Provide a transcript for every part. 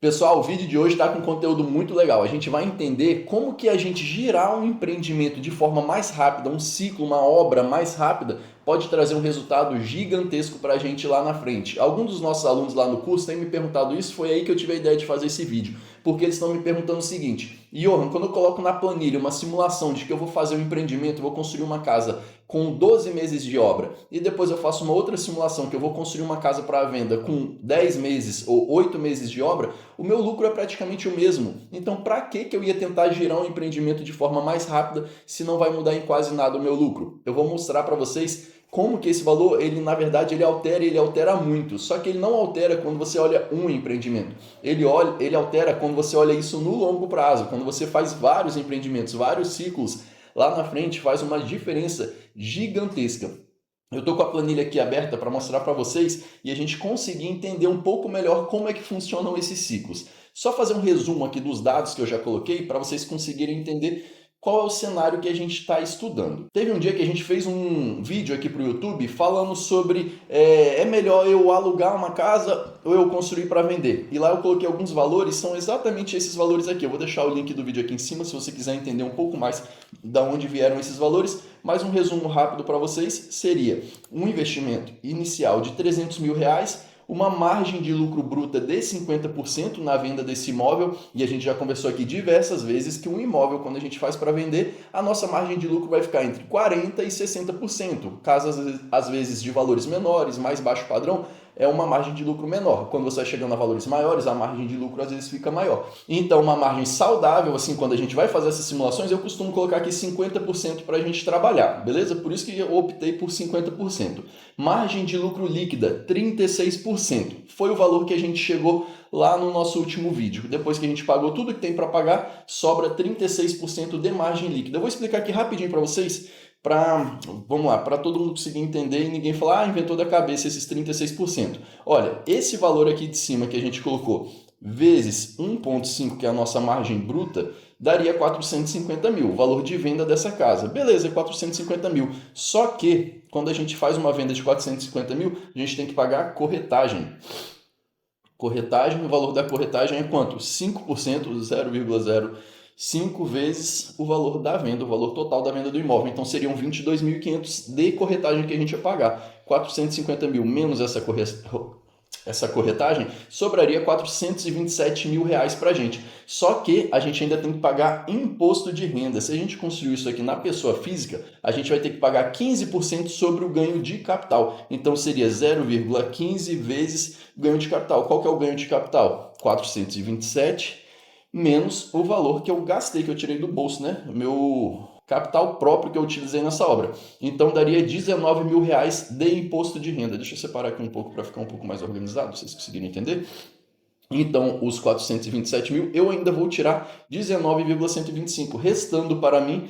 Pessoal, o vídeo de hoje está com conteúdo muito legal. A gente vai entender como que a gente girar um empreendimento de forma mais rápida, um ciclo, uma obra mais rápida, pode trazer um resultado gigantesco para a gente lá na frente. Alguns dos nossos alunos lá no curso têm me perguntado isso, foi aí que eu tive a ideia de fazer esse vídeo. Porque eles estão me perguntando o seguinte: Johan, quando eu coloco na planilha uma simulação de que eu vou fazer um empreendimento, vou construir uma casa com 12 meses de obra, e depois eu faço uma outra simulação que eu vou construir uma casa para venda com 10 meses ou 8 meses de obra, o meu lucro é praticamente o mesmo. Então, para que eu ia tentar girar um empreendimento de forma mais rápida se não vai mudar em quase nada o meu lucro? Eu vou mostrar para vocês como que esse valor, ele na verdade, ele altera muito. Só que ele não altera quando você olha um empreendimento. Ele altera quando você olha isso no longo prazo, quando você faz vários empreendimentos, vários ciclos, lá na frente faz uma diferença gigantesca. Eu estou com a planilha aqui aberta para mostrar para vocês e a gente conseguir entender um pouco melhor como é que funcionam esses ciclos. Só fazer um resumo aqui dos dados que eu já coloquei para vocês conseguirem entender qual é o cenário que a gente está estudando. Teve um dia que a gente fez um vídeo aqui para o YouTube falando sobre é melhor eu alugar uma casa ou eu construir para vender. E lá eu coloquei alguns valores, são exatamente esses valores aqui. Eu vou deixar o link do vídeo aqui em cima se você quiser entender um pouco mais da onde vieram esses valores. Mas um resumo rápido para vocês seria um investimento inicial de R$ 300.000, uma margem de lucro bruta de 50% na venda desse imóvel, e a gente já conversou aqui diversas vezes que um imóvel, quando a gente faz para vender, a nossa margem de lucro vai ficar entre 40% e 60%. Casos, às vezes, de valores menores, mais baixo padrão, é uma margem de lucro menor. Quando você vai chegando a valores maiores, a margem de lucro às vezes fica maior. Então, uma margem saudável, assim, quando a gente vai fazer essas simulações, eu costumo colocar aqui 50% para a gente trabalhar, beleza? Por isso que eu optei por 50%. Margem de lucro líquida, 36%. Foi o valor que a gente chegou lá no nosso último vídeo. Depois que a gente pagou tudo que tem para pagar, sobra 36% de margem líquida. Eu vou explicar aqui rapidinho para vocês, vamos lá, para todo mundo conseguir entender e ninguém falar, inventou da cabeça esses 36%. Olha, esse valor aqui de cima que a gente colocou, vezes 1,5, que é a nossa margem bruta, daria 450 mil, o valor de venda dessa casa. Beleza, 450 mil. Só que, quando a gente faz uma venda de 450 mil, a gente tem que pagar corretagem. Corretagem, o valor da corretagem é quanto? 5%, 0,05 vezes o valor da venda, o valor total da venda do imóvel. Então seriam 22.500 de corretagem que a gente ia pagar. 450 mil menos essa corretagem, sobraria 427 mil reais para a gente. Só que a gente ainda tem que pagar imposto de renda. Se a gente construir isso aqui na pessoa física, a gente vai ter que pagar 15% sobre o ganho de capital. Então seria 0,15 vezes ganho de capital. Qual que é o ganho de capital? 427 menos o valor que eu gastei, que eu tirei do bolso, né? Meu capital próprio que eu utilizei nessa obra. Então daria 19 mil reais de imposto de renda. Deixa eu separar aqui um pouco para ficar um pouco mais organizado, vocês conseguirem entender. Então, os 427 mil, eu ainda vou tirar 19,125, restando para mim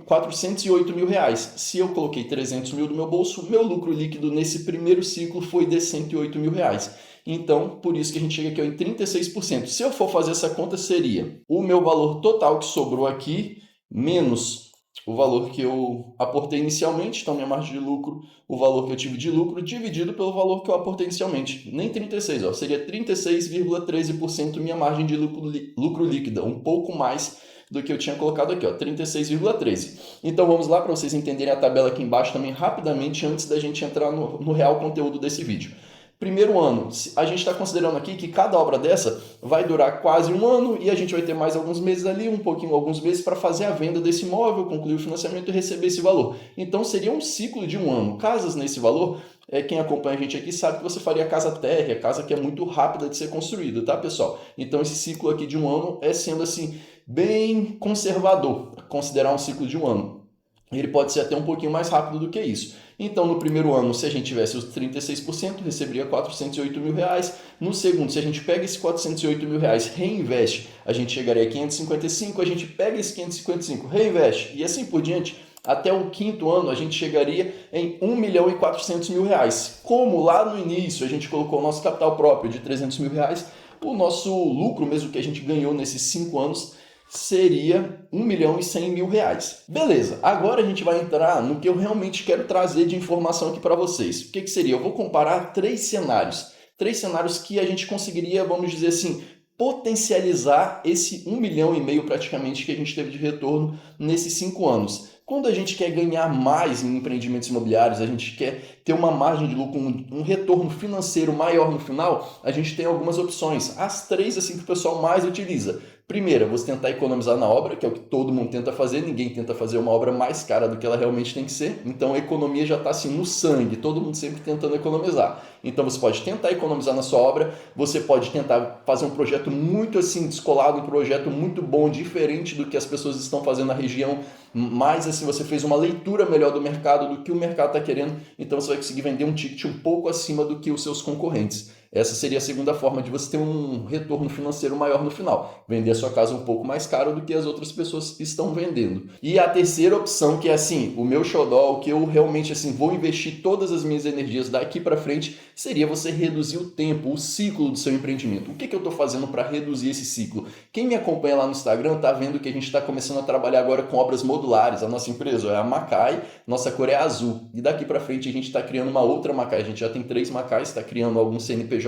408 mil reais. Se eu coloquei 300 mil do meu bolso, meu lucro líquido nesse primeiro ciclo foi de 108 mil reais. Então, por isso que a gente chega aqui em 36%. Se eu for fazer essa conta, seria o meu valor total que sobrou aqui, menos o valor que eu aportei inicialmente, então minha margem de lucro, o valor que eu tive de lucro, dividido pelo valor que eu aportei inicialmente. Nem 36, ó, seria 36,13% minha margem de lucro líquida, um pouco mais do que eu tinha colocado aqui, ó, 36,13. Então vamos lá para vocês entenderem a tabela aqui embaixo também rapidamente, antes da gente entrar no real conteúdo desse vídeo. Primeiro ano, a gente está considerando aqui que cada obra dessa vai durar quase um ano e a gente vai ter mais alguns meses ali, alguns meses para fazer a venda desse imóvel, concluir o financiamento e receber esse valor. Então seria um ciclo de um ano. Casas nesse valor, quem acompanha a gente aqui sabe que você faria casa térrea, casa que é muito rápida de ser construída, tá, pessoal? Então esse ciclo aqui de um ano é sendo assim bem conservador, considerar um ciclo de um ano. Ele pode ser até um pouquinho mais rápido do que isso. Então, no primeiro ano, se a gente tivesse os 36%, receberia 408 mil reais. No segundo, se a gente pega esse 408 mil reais, reinveste, a gente chegaria a 555, a gente pega esse 555, reinveste, e assim por diante. Até o quinto ano, a gente chegaria em 1.400.000 reais. Como lá no início a gente colocou o nosso capital próprio de 300 mil reais, o nosso lucro, mesmo que a gente ganhou nesses 5 anos, seria 1.100.000 reais. Beleza, agora a gente vai entrar no que eu realmente quero trazer de informação aqui para vocês. O que seria? Eu vou comparar 3 cenários. Três cenários que a gente conseguiria, vamos dizer assim, potencializar esse 1,5 milhão praticamente que a gente teve de retorno nesses 5 anos. Quando a gente quer ganhar mais em empreendimentos imobiliários, a gente quer ter uma margem de lucro, um retorno financeiro maior no final, a gente tem algumas opções. As três assim que o pessoal mais utiliza. Primeira, você tentar economizar na obra, que é o que todo mundo tenta fazer, ninguém tenta fazer uma obra mais cara do que ela realmente tem que ser. Então a economia já está assim no sangue, todo mundo sempre tentando economizar. Então você pode tentar economizar na sua obra, você pode tentar fazer um projeto muito assim descolado, um projeto muito bom, diferente do que as pessoas estão fazendo na região, mas assim você fez uma leitura melhor do mercado, do que o mercado está querendo, então você vai conseguir vender um ticket um pouco acima do que os seus concorrentes. Essa seria a segunda forma de você ter um retorno financeiro maior no final. Vender a sua casa um pouco mais caro do que as outras pessoas estão vendendo. E a terceira opção, que é assim, o meu xodó, o que eu realmente assim vou investir todas as minhas energias daqui para frente, seria você reduzir o tempo, o ciclo do seu empreendimento. O que eu estou fazendo para reduzir esse ciclo? Quem me acompanha lá no Instagram está vendo que a gente está começando a trabalhar agora com obras modulares. A nossa empresa é a Macai, nossa cor é azul. E daqui para frente a gente está criando uma outra Macai. A gente já tem 3 Macais, está criando alguns CNPJs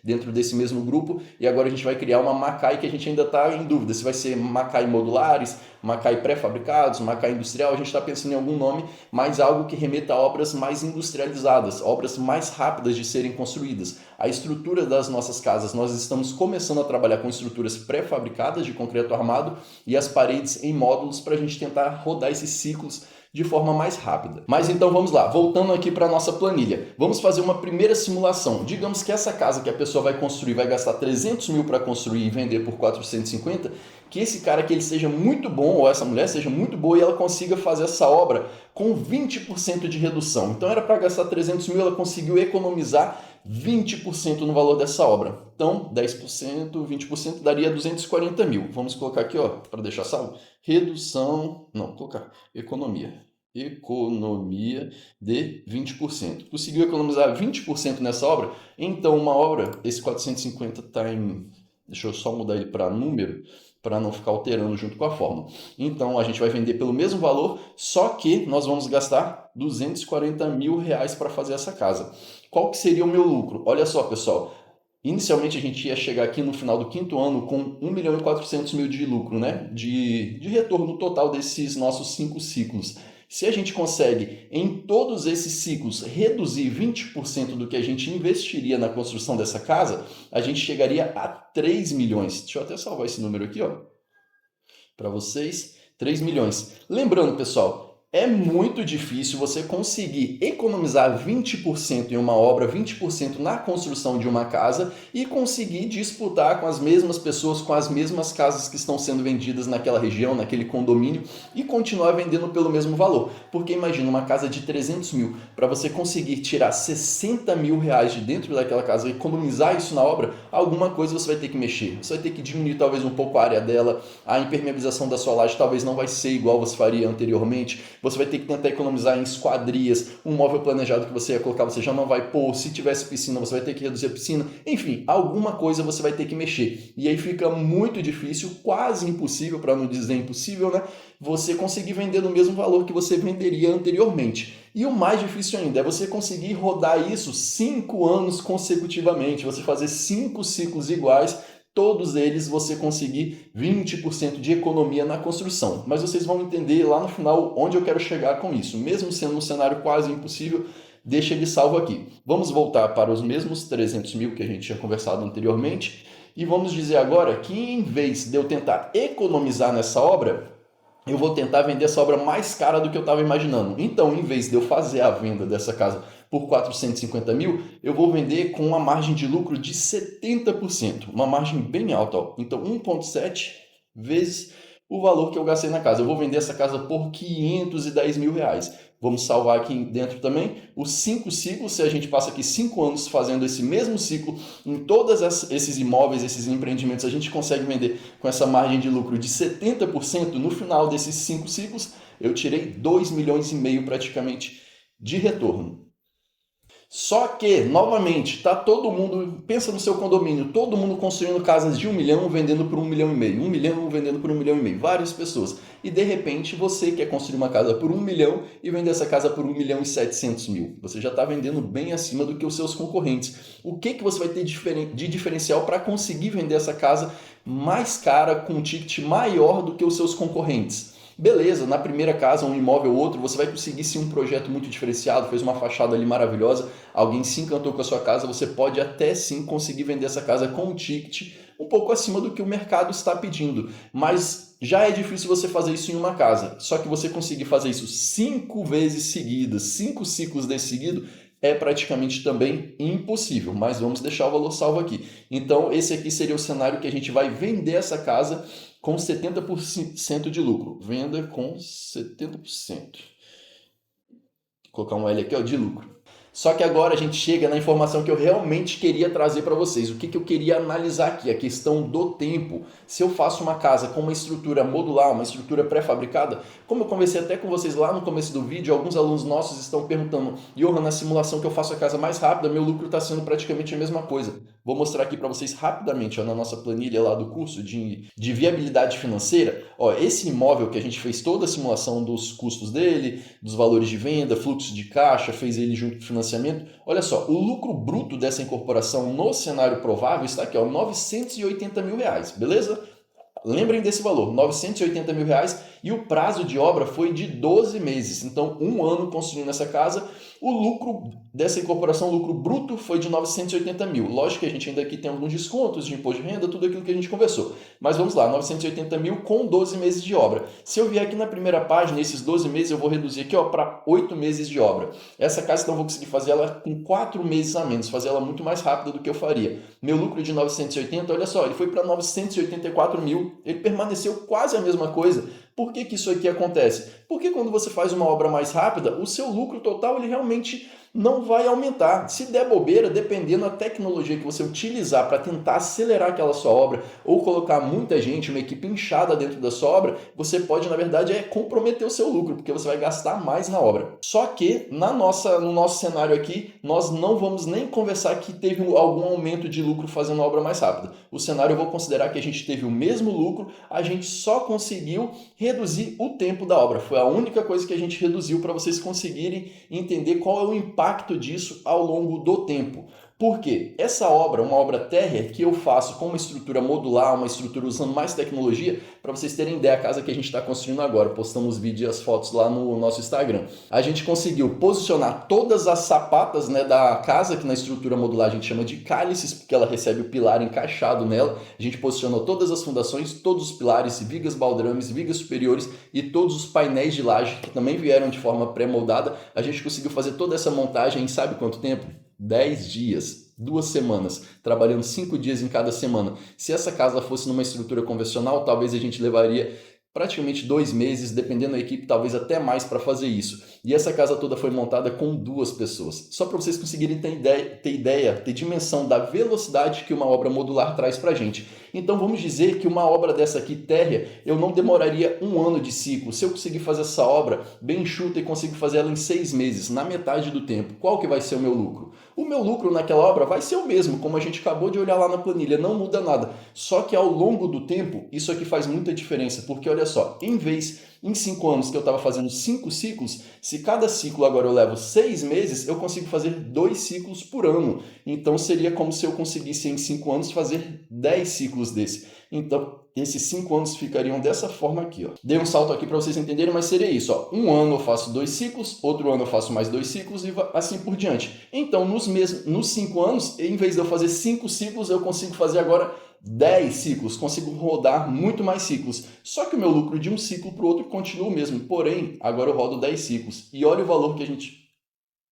dentro desse mesmo grupo, e agora a gente vai criar uma Macai que a gente ainda está em dúvida se vai ser Macai modulares, Macai pré-fabricados, Macai industrial. A gente está pensando em algum nome, mas algo que remeta a obras mais industrializadas, obras mais rápidas de serem construídas. A estrutura das nossas casas, nós estamos começando a trabalhar com estruturas pré-fabricadas de concreto armado e as paredes em módulos para a gente tentar rodar esses ciclos de forma mais rápida. Mas então vamos lá, voltando aqui para a nossa planilha. Vamos fazer uma primeira simulação. Digamos que essa casa que a pessoa vai construir, vai gastar 300 mil para construir e vender por 450, que esse cara que ele seja muito bom, ou essa mulher seja muito boa e ela consiga fazer essa obra com 20% de redução. Então era para gastar 300 mil, ela conseguiu economizar 20% no valor dessa obra. Então 10%, 20% daria 240 mil. Vamos colocar aqui, ó, para deixar salvo. Redução, não, vou colocar economia de 20%. Conseguiu economizar 20% nessa obra? Então uma obra, esse 450 está em... Deixa eu só mudar ele para número, para não ficar alterando junto com a fórmula. Então a gente vai vender pelo mesmo valor, só que nós vamos gastar 240 mil reais para fazer essa casa. Qual que seria o meu lucro? Olha só, pessoal. Inicialmente a gente ia chegar aqui no final do 5º ano com 1 milhão e 400 mil de lucro, né? De retorno total desses nossos 5 ciclos. Se a gente consegue, em todos esses ciclos, reduzir 20% do que a gente investiria na construção dessa casa, a gente chegaria a 3 milhões. Deixa eu até salvar esse número aqui, ó, para vocês. 3 milhões. Lembrando, pessoal, é muito difícil você conseguir economizar 20% em uma obra, 20% na construção de uma casa e conseguir disputar com as mesmas pessoas, com as mesmas casas que estão sendo vendidas naquela região, naquele condomínio, e continuar vendendo pelo mesmo valor. Porque imagina uma casa de 300 mil, para você conseguir tirar 60 mil reais de dentro daquela casa e economizar isso na obra, alguma coisa você vai ter que mexer. Você vai ter que diminuir talvez um pouco a área dela, a impermeabilização da sua laje talvez não vai ser igual você faria anteriormente. Você vai ter que tentar economizar em esquadrias, um móvel planejado que você ia colocar, você já não vai pôr. Se tivesse piscina, você vai ter que reduzir a piscina. Enfim, alguma coisa você vai ter que mexer. E aí fica muito difícil, quase impossível, para não dizer impossível, né? Você conseguir vender no mesmo valor que você venderia anteriormente. E o mais difícil ainda é você conseguir rodar isso 5 anos consecutivamente, você fazer 5 ciclos iguais, todos eles você conseguir 20% de economia na construção. Mas vocês vão entender lá no final onde eu quero chegar com isso. Mesmo sendo um cenário quase impossível, deixa ele salvo aqui. Vamos voltar para os mesmos 300 mil que a gente tinha conversado anteriormente e vamos dizer agora que em vez de eu tentar economizar nessa obra, eu vou tentar vender essa obra mais cara do que eu estava imaginando. Então, em vez de eu fazer a venda dessa casa por 450 mil, eu vou vender com uma margem de lucro de 70%, uma margem bem alta. Ó. Então, 1,7 vezes o valor que eu gastei na casa. Eu vou vender essa casa por 510 mil reais. Vamos salvar aqui dentro também os 5 ciclos. Se a gente passa aqui 5 anos fazendo esse mesmo ciclo em todos esses imóveis, esses empreendimentos, a gente consegue vender com essa margem de lucro de 70%. No final desses 5 ciclos, eu tirei 2 milhões e meio praticamente de retorno. Só que, novamente, tá todo mundo, pensa no seu condomínio, todo mundo construindo casas de 1 milhão, vendendo por 1,5 milhão, 1 milhão vendendo por 1,5 milhão, várias pessoas. E de repente você quer construir uma casa por 1 milhão e vender essa casa por 1,7 milhão. Você já está vendendo bem acima do que os seus concorrentes. O que você vai ter de diferencial para conseguir vender essa casa mais cara, com um ticket maior do que os seus concorrentes? Beleza, na primeira casa, um imóvel ou outro, você vai conseguir sim um projeto muito diferenciado, fez uma fachada ali maravilhosa, alguém se encantou com a sua casa, você pode até sim conseguir vender essa casa com um ticket um pouco acima do que o mercado está pedindo. Mas já é difícil você fazer isso em uma casa. Só que você conseguir fazer isso 5 vezes seguidas, 5 ciclos desse seguido, é praticamente também impossível, mas vamos deixar o valor salvo aqui. Então esse aqui seria o cenário que a gente vai vender essa casa com 70% de lucro. Venda com 70%. Vou colocar um L aqui, ó, de lucro. Só que agora a gente chega na informação que eu realmente queria trazer para vocês. O que eu queria analisar aqui? A questão do tempo. Se eu faço uma casa com uma estrutura modular, uma estrutura pré-fabricada, como eu conversei até com vocês lá no começo do vídeo, alguns alunos nossos estão perguntando: Johan, na simulação que eu faço a casa mais rápida, meu lucro está sendo praticamente a mesma coisa. Vou mostrar aqui para vocês rapidamente, ó, na nossa planilha lá do curso de viabilidade financeira. Ó, esse imóvel que a gente fez toda a simulação dos custos dele, dos valores de venda, fluxo de caixa, fez ele junto com o financiamento. Olha só, o lucro bruto dessa incorporação no cenário provável está aqui, ó, 980 mil reais, beleza? Lembrem desse valor, 980 mil reais, e o prazo de obra foi de 12 meses. Então, um ano construindo essa casa. O lucro dessa incorporação, o lucro bruto, foi de 980 mil. Lógico que a gente ainda aqui tem alguns descontos de imposto de renda, tudo aquilo que a gente conversou. Mas vamos lá, 980 mil com 12 meses de obra. Se eu vier aqui na primeira página, esses 12 meses eu vou reduzir aqui para 8 meses de obra. Essa casa então eu vou conseguir fazer ela com 4 meses a menos, fazer ela muito mais rápida do que eu faria. Meu lucro de 980, olha só, ele foi para 984 mil, ele permaneceu quase a mesma coisa. Por que isso aqui acontece? Porque quando você faz uma obra mais rápida, o seu lucro total ele realmente não vai aumentar. Se der bobeira, dependendo da tecnologia que você utilizar para tentar acelerar aquela sua obra ou colocar muita gente, uma equipe inchada dentro da sua obra, você pode, na verdade, comprometer o seu lucro, porque você vai gastar mais na obra. Só que no nosso cenário aqui, nós não vamos nem conversar que teve algum aumento de lucro fazendo a obra mais rápida. O cenário eu vou considerar que a gente teve o mesmo lucro, a gente só conseguiu reduzir o tempo da obra. Foi a única coisa que a gente reduziu para vocês conseguirem entender qual é o impacto disso ao longo do tempo. Por quê? Essa obra, uma obra térrea que eu faço com uma estrutura modular, uma estrutura usando mais tecnologia, para vocês terem ideia, a casa que a gente está construindo agora, postamos vídeos e as fotos lá no nosso Instagram. A gente conseguiu posicionar todas as sapatas, né, da casa, que na estrutura modular a gente chama de cálices, porque ela recebe o pilar encaixado nela. A gente posicionou todas as fundações, todos os pilares, vigas baldrames, vigas superiores e todos os painéis de laje, que também vieram de forma pré-moldada. A gente conseguiu fazer toda essa montagem em sabe quanto tempo? 10 dias, 2 semanas, trabalhando 5 dias em cada semana. Se essa casa fosse numa estrutura convencional, talvez a gente levaria praticamente 2 meses, dependendo da equipe, talvez até mais para fazer isso. E essa casa toda foi montada com 2 pessoas. Só para vocês conseguirem ter dimensão da velocidade que uma obra modular traz para a gente. Então vamos dizer que uma obra dessa aqui, térrea, eu não demoraria 1 ano de ciclo. Se eu conseguir fazer essa obra bem enxuta e conseguir fazer ela em 6 meses, na metade do tempo, qual que vai ser o meu lucro? O meu lucro naquela obra vai ser o mesmo, como a gente acabou de olhar lá na planilha, não muda nada. Só que ao longo do tempo, isso aqui faz muita diferença, porque olha só, em 5 anos que eu estava fazendo 5 ciclos, se cada ciclo agora eu levo 6 meses, eu consigo fazer 2 ciclos por ano. Então seria como se eu conseguisse em 5 anos fazer 10 ciclos desse. Então esses 5 anos ficariam dessa forma aqui, ó. Dei um salto aqui para vocês entenderem, mas seria isso, ó. 1 ano eu faço 2 ciclos, outro ano eu faço mais 2 ciclos e assim por diante. Então nos 5 anos, em vez de eu fazer 5 ciclos, eu consigo fazer agora 10 ciclos, consigo rodar muito mais ciclos. Só que o meu lucro de um ciclo para o outro continua o mesmo, porém, agora eu rodo 10 ciclos. E olha o valor que a gente...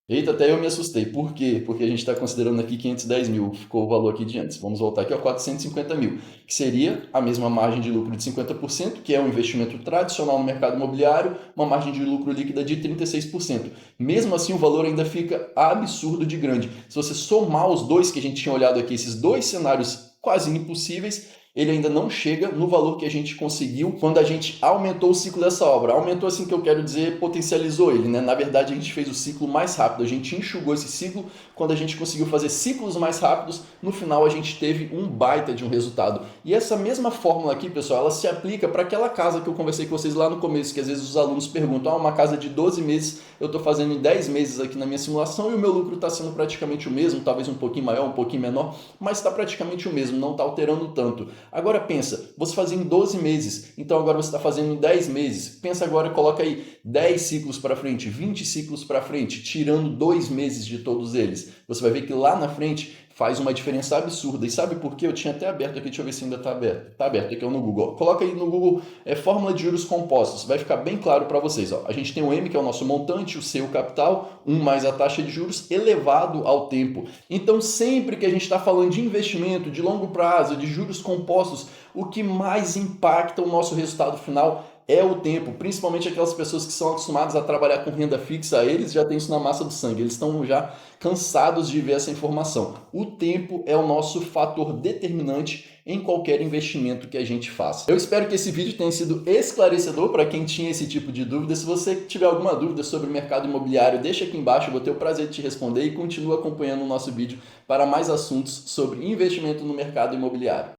Eita, até eu me assustei. Por quê? Porque a gente está considerando aqui 510 mil, ficou o valor aqui de antes. Vamos voltar aqui a 450 mil, que seria a mesma margem de lucro de 50%, que é um investimento tradicional no mercado imobiliário, uma margem de lucro líquida de 36%. Mesmo assim, o valor ainda fica absurdo de grande. Se você somar os dois que a gente tinha olhado aqui, esses dois cenários quase impossíveis, ele ainda não chega no valor que a gente conseguiu quando a gente aumentou o ciclo dessa obra. Aumentou assim que eu quero dizer, potencializou ele, né? Na verdade, a gente fez o ciclo mais rápido, a gente enxugou esse ciclo. Quando a gente conseguiu fazer ciclos mais rápidos, no final a gente teve um baita de um resultado. E essa mesma fórmula aqui, pessoal, ela se aplica para aquela casa que eu conversei com vocês lá no começo, que às vezes os alunos perguntam, uma casa de 12 meses, eu estou fazendo em 10 meses aqui na minha simulação e o meu lucro está sendo praticamente o mesmo, talvez um pouquinho maior, um pouquinho menor, mas está praticamente o mesmo, não está alterando tanto. Agora pensa, você fazia em 12 meses, então agora você está fazendo em 10 meses. Pensa agora, coloca aí 10 ciclos para frente, 20 ciclos para frente, tirando 2 meses de todos eles. Você vai ver que lá na frente faz uma diferença absurda. E sabe por quê? Eu tinha até aberto aqui, deixa eu ver se ainda está aberto. Está aberto aqui no Google. Coloca aí no Google fórmula de juros compostos, vai ficar bem claro para vocês. Ó. A gente tem o M, que é o nosso montante, o C, o capital, 1 mais a taxa de juros elevado ao tempo. Então, sempre que a gente está falando de investimento, de longo prazo, de juros compostos, o que mais impacta o nosso resultado final é o tempo, principalmente aquelas pessoas que são acostumadas a trabalhar com renda fixa, eles já têm isso na massa do sangue, eles estão já cansados de ver essa informação. O tempo é o nosso fator determinante em qualquer investimento que a gente faça. Eu espero que esse vídeo tenha sido esclarecedor para quem tinha esse tipo de dúvida. Se você tiver alguma dúvida sobre o mercado imobiliário, deixa aqui embaixo, eu vou ter o prazer de te responder e continua acompanhando o nosso vídeo para mais assuntos sobre investimento no mercado imobiliário.